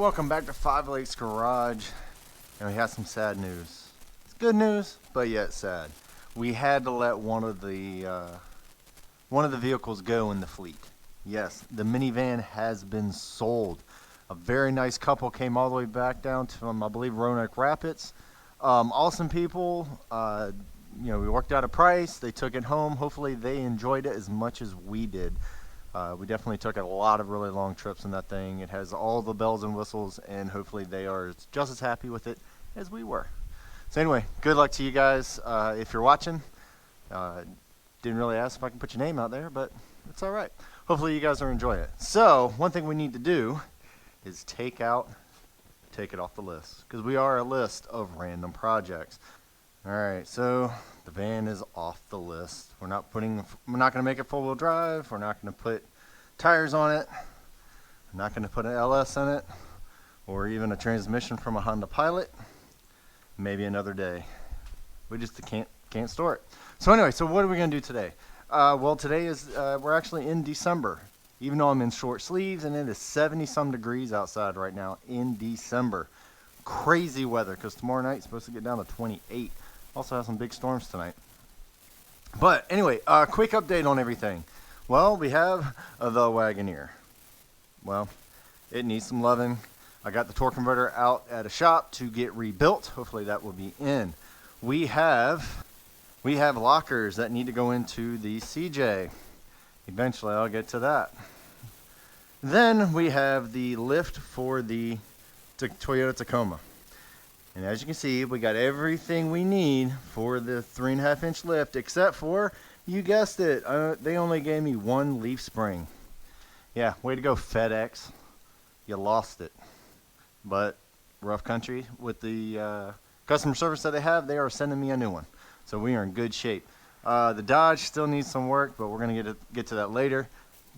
welcome back to Five Lakes Garage. And we have some sad news. It's good news, but yet sad. We had to let one of the vehicles go in the fleet. Yes, the minivan has been sold. A very nice couple came all the way back down from, I believe, Roanoke Rapids. Awesome people. We worked out a price. They took it home. Hopefully they enjoyed it as much as we did. We definitely took a lot of really long trips in that thing. It has all the bells and whistles, and hopefully they are just as happy with it as we were. So anyway, good luck to you guys. If you're watching, didn't really ask if I can put your name out there, but it's all right. Hopefully you guys are enjoying it. So one thing we need to do is take it off the list, because we are a list of random projects. All right, so the van is off the list. We're not going to make it four-wheel drive. We're not going to put tires on it. We're not going to put an LS in it, or even a transmission from a Honda Pilot. Maybe another day. We just can't store it. So anyway, so what are we going to do today? Well, today is we're actually in December, even though I'm in short sleeves, and it is 70-some degrees outside right now in December. Crazy weather, because tomorrow night it's supposed to get down to 28. Also have some big storms tonight. But anyway, quick update on everything. Well, we have the Wagoneer. Well, it needs some loving. I got the torque converter out at a shop to get rebuilt. Hopefully that will be in. We have lockers that need to go into the CJ. Eventually I'll get to that. Then we have the lift for the Toyota Tacoma. And as you can see, we got everything we need for the 3.5-inch lift, except for, you guessed it, they only gave me one leaf spring. Yeah, way to go, FedEx. You lost it. But rough country with the customer service that they have, they are sending me a new one. So we are in good shape. The Dodge still needs some work, but we're going to get to that later.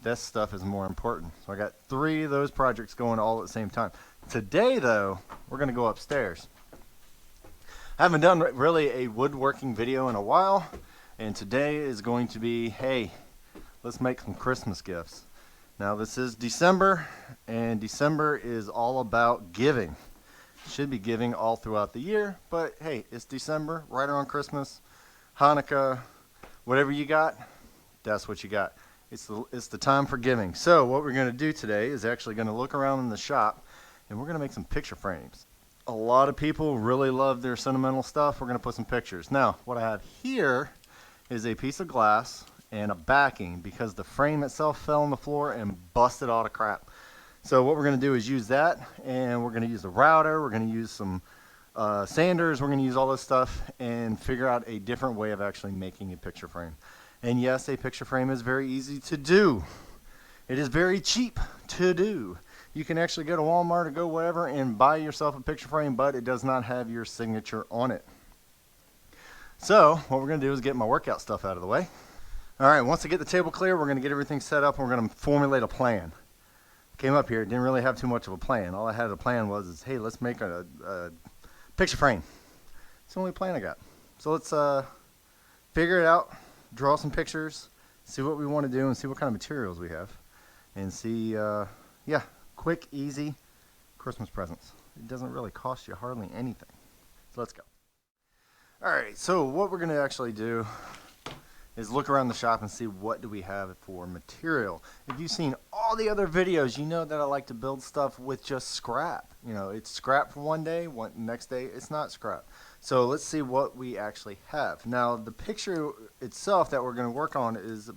This stuff is more important. So I got 3 of those projects going all at the same time. Today, though, we're going to go upstairs. I haven't done really a woodworking video in a while, and today is going to be, hey, let's make some Christmas gifts. Now this is December, and December is all about giving. Should be giving all throughout the year, but hey, it's December, right around Christmas, Hanukkah, whatever you got, that's what you got. It's the time for giving. So what we're going to do today is actually going to look around in the shop, and we're going to make some picture frames. A lot of people really love their sentimental stuff. We're going to put some pictures. Now, what I have here is a piece of glass and a backing, because the frame itself fell on the floor and busted all the crap. So what we're going to do is use that, and we're going to use the router. We're going to use some sanders. We're going to use all this stuff and figure out a different way of actually making a picture frame. And yes, a picture frame is very easy to do. It is very cheap to do. You can actually go to Walmart or go wherever and buy yourself a picture frame, but it does not have your signature on it. So what we're going to do is get my workout stuff out of the way. All right, once I get the table clear, we're going to get everything set up, and we're going to formulate a plan. Came up here, didn't really have too much of a plan. All I had a plan was, hey, let's make a picture frame. It's the only plan I got. So let's figure it out, draw some pictures, see what we want to do, and see what kind of materials we have, and see, yeah, quick, easy Christmas presents. It doesn't really cost you hardly anything. So let's go. All right, so what we're going to actually do is look around the shop and see what do we have for material. If you've seen all the other videos, you know that I like to build stuff with just scrap. You know, it's scrap for one day, next day it's not scrap. So let's see what we actually have. Now the picture itself that we're going to work on is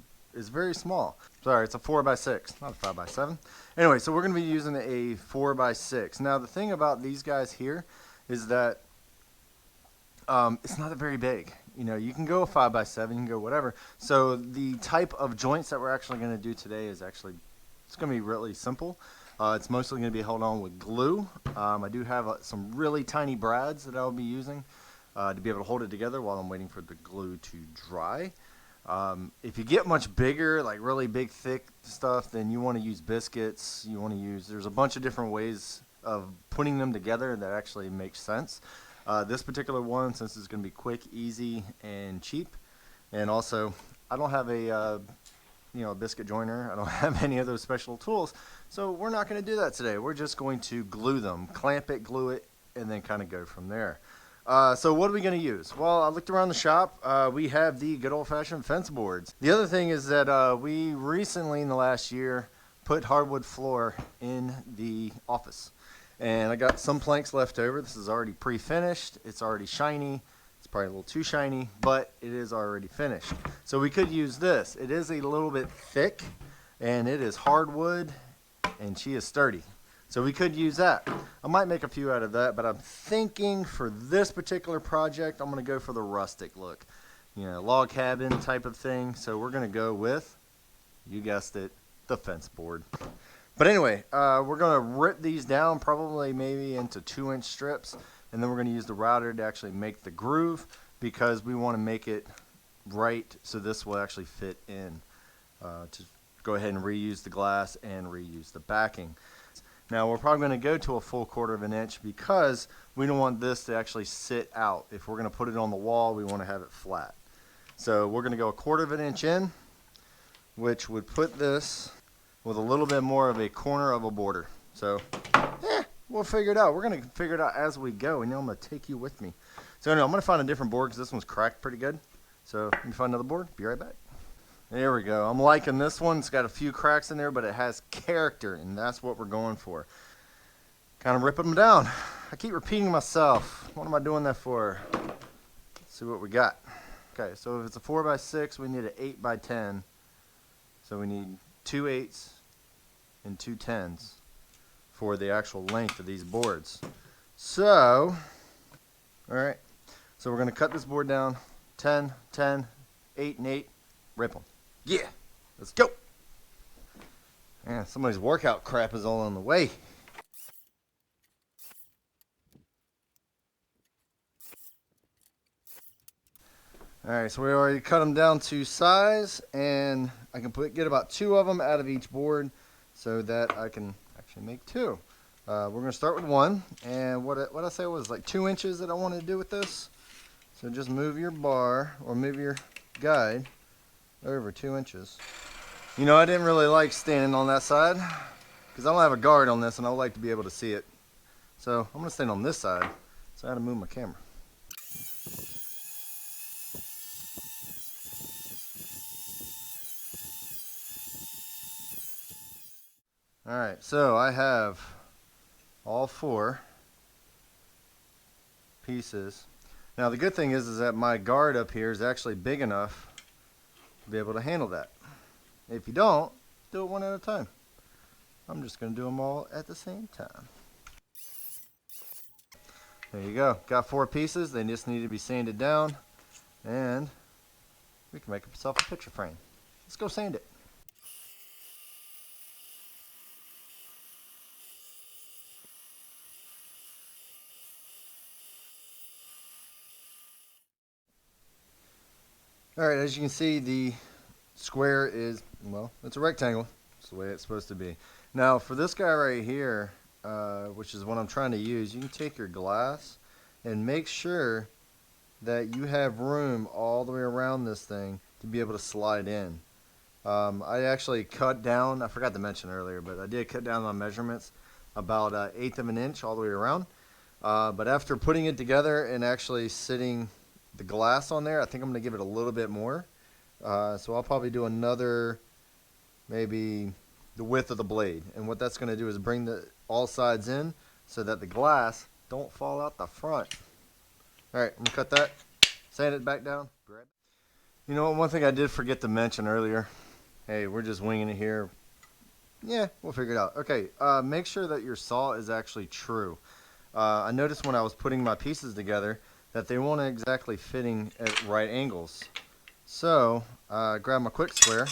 very small. Sorry, it's a 4x6, not a 5x7. Anyway, so we're going to be using a 4x6. Now the thing about these guys here is that it's not very big. You know, you can go a 5x7, you can go whatever. So the type of joints that we're actually going to do today is actually, it's going to be really simple. It's mostly going to be held on with glue. I do have some really tiny brads that I'll be using to be able to hold it together while I'm waiting for the glue to dry. If you get much bigger, like really big, thick stuff, then you want to use biscuits. There's a bunch of different ways of putting them together that actually makes sense. This particular one, since it's going to be quick, easy, and cheap, and also I don't have a a biscuit joiner. I don't have any of those special tools. So we're not going to do that today. We're just going to glue them, clamp it, glue it, and then kind of go from there. So what are we going to use? Well, I looked around the shop. We have the good old-fashioned fence boards. The other thing is that we recently, in the last year, put hardwood floor in the office. And I got some planks left over. This is already pre-finished. It's already shiny. It's probably a little too shiny, but it is already finished. So we could use this. It is a little bit thick, and it is hardwood, and she is sturdy. So we could use that. I might make a few out of that, but I'm thinking for this particular project, I'm going to go for the rustic look. Log cabin type of thing. So we're going to go with, you guessed it, the fence board. But anyway, we're going to rip these down probably maybe into 2-inch strips, and then we're going to use the router to actually make the groove because we want to make it right so this will actually fit in to go ahead and reuse the glass and reuse the backing. Now we're probably going to go to a full 1/4 of an inch because we don't want this to actually sit out. If we're going to put it on the wall, we want to have it flat. So we're going to go a 1/4 of an inch in, which would put this with a little bit more of a corner of a border. So we'll figure it out. We're going to figure it out as we go, and I'm going to take you with me. So anyway, I'm going to find a different board because this one's cracked pretty good. So let me find another board. Be right back. There we go. I'm liking this one. It's got a few cracks in there, but it has character, and that's what we're going for. Kind of ripping them down. I keep repeating myself. What am I doing that for? Let's see what we got. Okay, so if it's a 4x6, we need an 8x10. So we need 2 8s and 2 10s for the actual length of these boards. So, all right. So we're going to cut this board down. 10, 10, 8, and 8. Rip them. Yeah, let's go. Man, somebody's workout crap is all on the way. All right, so we already cut them down to size, and I can get about 2 of them out of each board so that I can actually make 2. We're going to start with 1, and what I say was like 2 inches that I wanted to do with this. So just move your bar or move your guide over 2 inches. I didn't really like standing on that side because I don't have a guard on this and I would like to be able to see it. So I'm going to stand on this side, so I had to move my camera. Alright, so I have all 4 pieces. Now the good thing is that my guard up here is actually big enough to be able to handle that. If you don't, do it one at a time. I'm just going to do them all at the same time. There you go. Got 4 pieces. They just need to be sanded down, and we can make ourselves a picture frame. Let's go sand it. Alright, as you can see, the square is, well, it's a rectangle. It's the way it's supposed to be. Now, for this guy right here, which is what I'm trying to use, you can take your glass and make sure that you have room all the way around this thing to be able to slide in. I actually cut down, I forgot to mention earlier, but I did cut down my measurements about 1/8 of an inch all the way around. But after putting it together and actually sitting the glass on there, I think I'm going to give it a little bit more. So I'll probably do another, maybe the width of the blade. And what that's going to do is bring all sides in so that the glass don't fall out the front. Alright, I'm going to cut that, sand it back down. You know what, one thing I did forget to mention earlier. Hey, we're just winging it here. Yeah, we'll figure it out. Okay, make sure that your saw is actually true. I noticed when I was putting my pieces together that they weren't exactly fitting at right angles. So, grab my quick square.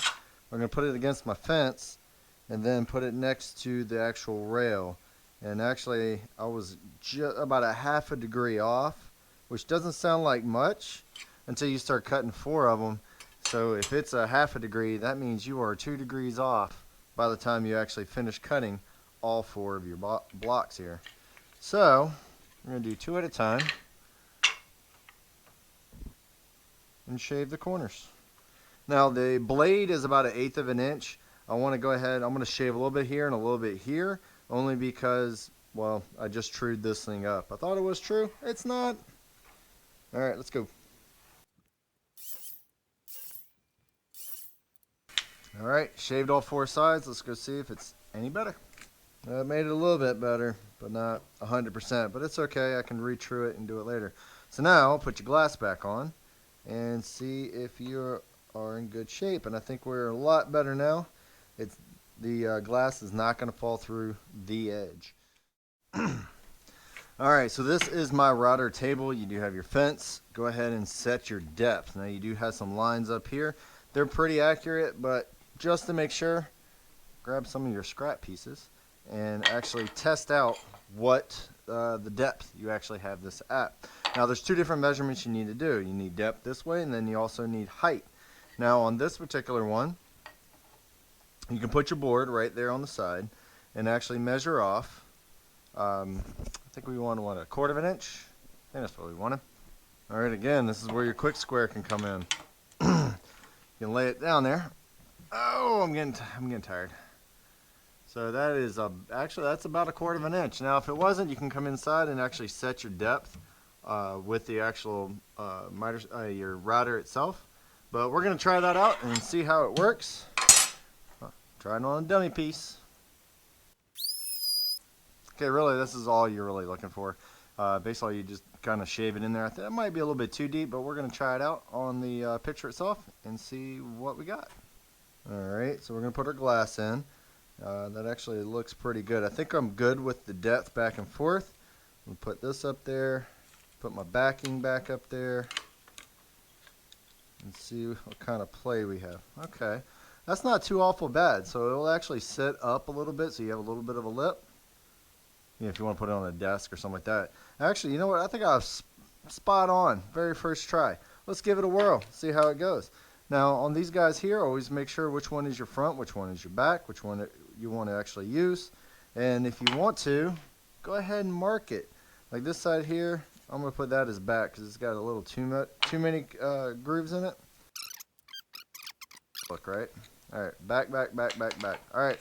I'm going to put it against my fence and then put it next to the actual rail. And actually, I was just about a 1/2 degree off, which doesn't sound like much until you start cutting 4 of them. So if it's a 1/2 degree, that means you are 2 degrees off by the time you actually finish cutting all 4 of your blocks here. So, we're going to do 2 at a time and shave the corners. Now the blade is about 1/8 of an inch. I want to go ahead, I'm going to shave a little bit here and a little bit here, only because, well, I just trued this thing up. I thought it was true. It's not. All right, let's go. All right, shaved all 4 sides. Let's go see if it's any better. I made it a little bit better, but not 100%, but it's okay. I can retrue it and do it later. So now put your glass back on and see if you are in good shape. And I think we're a lot better now. It's the glass is not going to fall through the edge. All right, so this is my router table. You do have your fence. Go ahead and set your depth. Now you do have some lines up here. They're pretty accurate, but just to make sure, grab some of your scrap pieces and actually test out what the depth you actually have this at. Now there's 2 different measurements you need to do. You need depth this way, and then you also need height. Now on this particular one, you can put your board right there on the side and actually measure off. I think we want 1/4 of an inch. I think that's what we wanted. All right, again, this is where your quick square can come in. You can lay it down there. Oh, I'm getting tired. So that is actually that's about 1/4 of an inch. Now, if it wasn't, you can come inside and actually set your depth with the actual your router itself. But we're gonna try that out and see how it works. Try it on a dummy piece. Okay, really, this is all you're really looking for. Basically, you just kind of shave it in there. I think it might be a little bit too deep, but we're going to try it out on the picture itself and see what we got. All right, so we're going to put our glass in. That actually looks pretty good. I think I'm good with the depth back and forth. We'll put this up there, put my backing back up there, and see what kind of play we have. Okay, that's not too awful bad. So it'll actually sit up a little bit, so you have a little bit of a lip. You know, if you want to put it on a desk or something like that. Actually, you know what? I think I was spot on. Very first try. Let's give it a whirl. See how it goes. Now, on these guys here, always make sure which one is your front, which one is your back, which one you want to actually use. And if you want to, go ahead and mark it. Like this side here, I'm going to put that as back because it's got a little too many grooves in it. Look, right? All right, back, back, back, back, back. All right.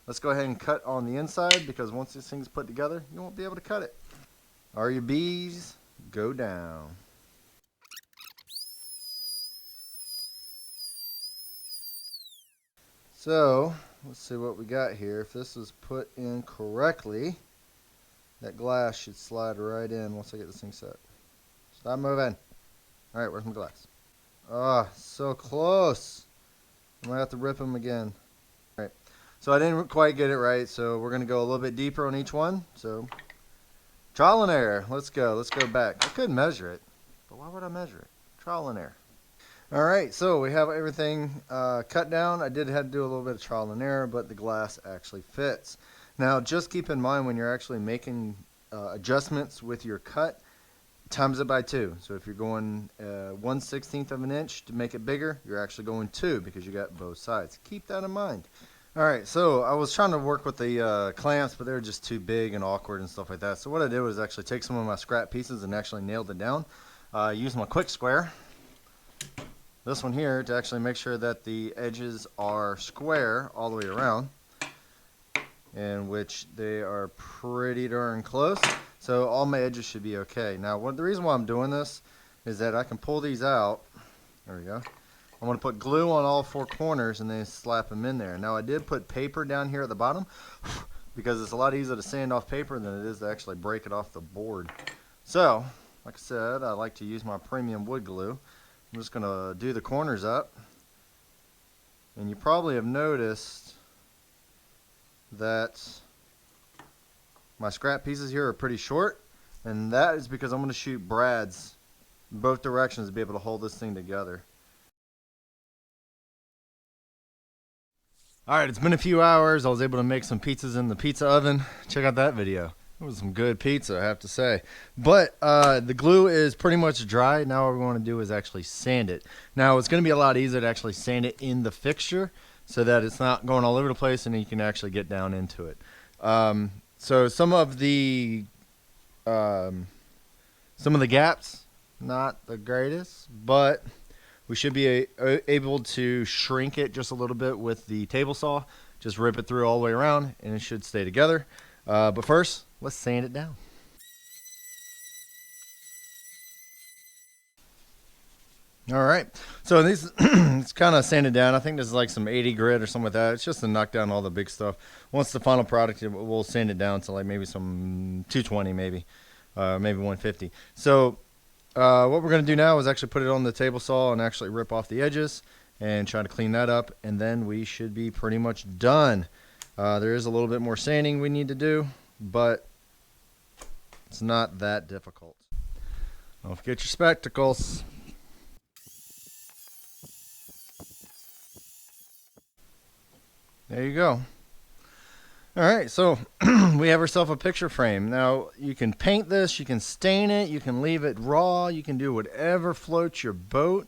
Let's go ahead and cut on the inside because once this thing's put together, you won't be able to cut it. Are your bees go down? So, let's see what we got here. If this is put in correctly, that glass should slide right in once I get this thing set. Stop moving. All right, where's my glass? Ah, so close. I might have to rip them again. All right. So I didn't quite get it right, so we're going to go a little bit deeper on each one. So trial and error. Let's go. Let's go back. I could measure it, but why would I measure it? Trial and error. All right, so we have everything cut down. I did have to do a little bit of trial and error, but the glass actually fits. Now, just keep in mind when you're actually making adjustments with your cut, times it by 2. So if you're going 1/16 of an inch to make it bigger, you're actually going 2 because you got both sides. Keep that in mind. All right, so I was trying to work with the clamps, but they were just too big and awkward and stuff like that. So what I did was actually take some of my scrap pieces and actually nailed it down. Use my quick square, this one here, to actually make sure that the edges are square all the way around, in which they are pretty darn close. So all my edges should be okay. Now, the reason why I'm doing this is that I can pull these out. There we go. I'm going to put glue on all 4 corners and then slap them in there. Now I did put paper down here at the bottom because it's a lot easier to sand off paper than it is to actually break it off the board. So, like I said, I like to use my premium wood glue. I'm just going to do the corners up. And you probably have noticed that my scrap pieces here are pretty short. And that is because I'm going to shoot brads in both directions to be able to hold this thing together. Alright, it's been a few hours. I was able to make some pizzas in the pizza oven. Check out that video. It was some good pizza, I have to say. But the glue is pretty much dry. Now what we want to do is actually sand it. Now it's going to be a lot easier to actually sand it in the fixture so that it's not going all over the place and you can actually get down into it. So some of the gaps, not the greatest, but We should be able to shrink it just a little bit with the table saw. Just rip it through all the way around and it should stay together. But first, let's sand it down. All right, so these it's kind of sanded down. I think this is like some 80 grit or something like that. It's just to knock down all the big stuff. Once the final product, we'll sand it down to like maybe some 220, maybe 150. So what we're gonna do now is actually put it on the table saw and actually rip off the edges and try to clean that up, and then we should be pretty much done. There is a little bit more sanding we need to do, but it's not that difficult. Don't forget your spectacles. There you go. All right, so we have ourselves a picture frame. Now, you can paint this, you can stain it, you can leave it raw, you can do whatever floats your boat.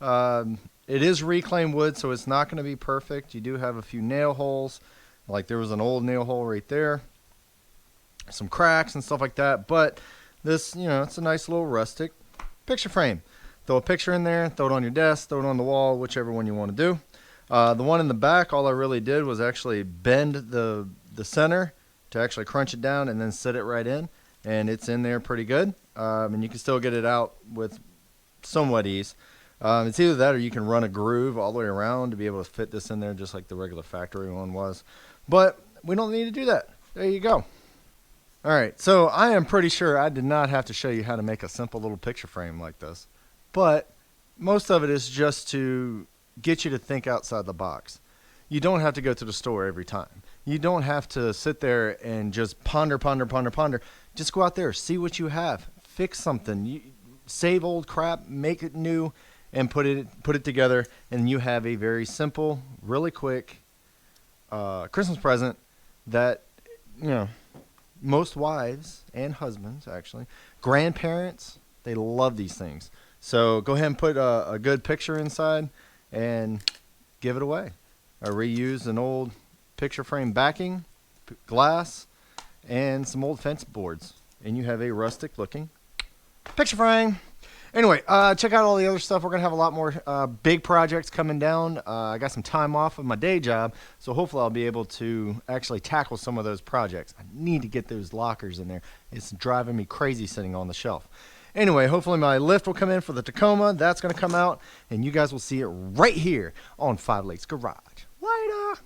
It is reclaimed wood, so it's not going to be perfect. You do have a few nail holes, like there was an old nail hole right there, some cracks and stuff like that, but this, it's a nice little rustic picture frame. Throw a picture in there, throw it on your desk, throw it on the wall, whichever one you want to do. The one in the back, all I really did was actually bend the center to actually crunch it down and then set it right in, and it's in there pretty good. And you can still get it out with somewhat ease. It's either that or you can run a groove all the way around to be able to fit this in there just like the regular factory one was. But we don't need to do that. There you go. All right, so I am pretty sure I did not have to show you how to make a simple little picture frame like this. But most of it is just to get you to think outside the box. You don't have to go to the store every time. You don't have to sit there and just ponder. Just go out there, see what you have, fix something, save old crap, make it new, and put it together, and you have a very simple, really quick Christmas present that most wives and husbands, actually, grandparents, they love these things. So go ahead and put a good picture inside and give it away. Reuse an old picture frame backing, glass, and some old fence boards, and you have a rustic looking picture frame. Anyway, check out all the other stuff. We're going to have a lot more big projects coming down. I got some time off of my day job, so hopefully I'll be able to actually tackle some of those projects. I need to get those lockers in there. It's driving me crazy sitting on the shelf. Anyway, hopefully my lift will come in for the Tacoma. That's going to come out, and you guys will see it right here on Five Lakes Garage. Later!